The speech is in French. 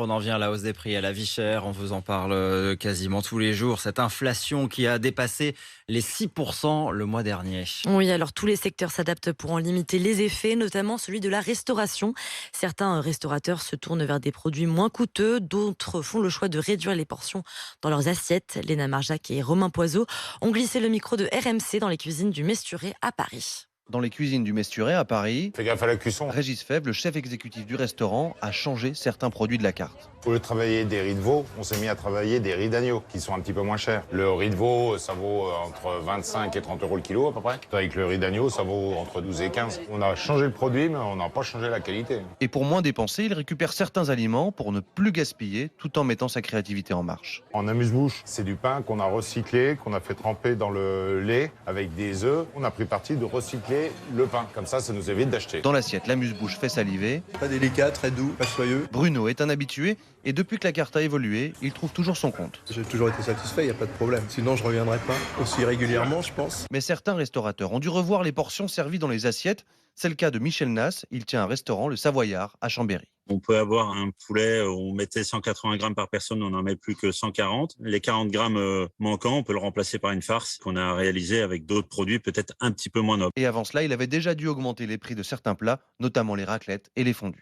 On en vient à la hausse des prix, à la vie chère. On vous en parle quasiment tous les jours. Cette inflation qui a dépassé les 6% le mois dernier. Oui, alors tous les secteurs s'adaptent pour en limiter les effets, notamment celui de la restauration. Certains restaurateurs se tournent vers des produits moins coûteux, d'autres font le choix de réduire les portions dans leurs assiettes. Léna Marjac et Romain Poiseau ont glissé le micro de RMC dans les cuisines du Mesturet à Paris. Dans les cuisines du Mesturet à Paris, Fais gaffe à la cuisson. Régis Fèvre, le chef exécutif du restaurant, a changé certains produits de la carte. Au lieu de travailler des riz de veau, on s'est mis à travailler des riz d'agneau, qui sont un petit peu moins chers. Le riz de veau, ça vaut entre 25 et 30 euros le kilo à peu près. Avec le riz d'agneau, ça vaut entre 12 et 15. On a changé le produit, mais on n'a pas changé la qualité. Et pour moins dépenser, il récupère certains aliments pour ne plus gaspiller, tout en mettant sa créativité en marche. En amuse-bouche, c'est du pain qu'on a recyclé, qu'on a fait tremper dans le lait avec des œufs. On a pris parti de recycler le pain. Comme ça nous évite d'acheter. Dans l'assiette, l'amuse-bouche fait saliver. Pas délicat, très doux, pas soyeux. Bruno est un habitué et depuis que la carte a évolué, il trouve toujours son compte. J'ai toujours été satisfait, il n'y a pas de problème. Sinon, je ne reviendrai pas aussi régulièrement, je pense. Mais certains restaurateurs ont dû revoir les portions servies dans les assiettes. C'est le cas de Michel Nas, il tient un restaurant, le Savoyard, à Chambéry. On peut avoir un poulet, on mettait 180 grammes par personne, on n'en met plus que 140. Les 40 grammes manquants, on peut le remplacer par une farce qu'on a réalisée avec d'autres produits peut-être un petit peu moins nobles. Et avant cela, il avait déjà dû augmenter les prix de certains plats, notamment les raclettes et les fondus.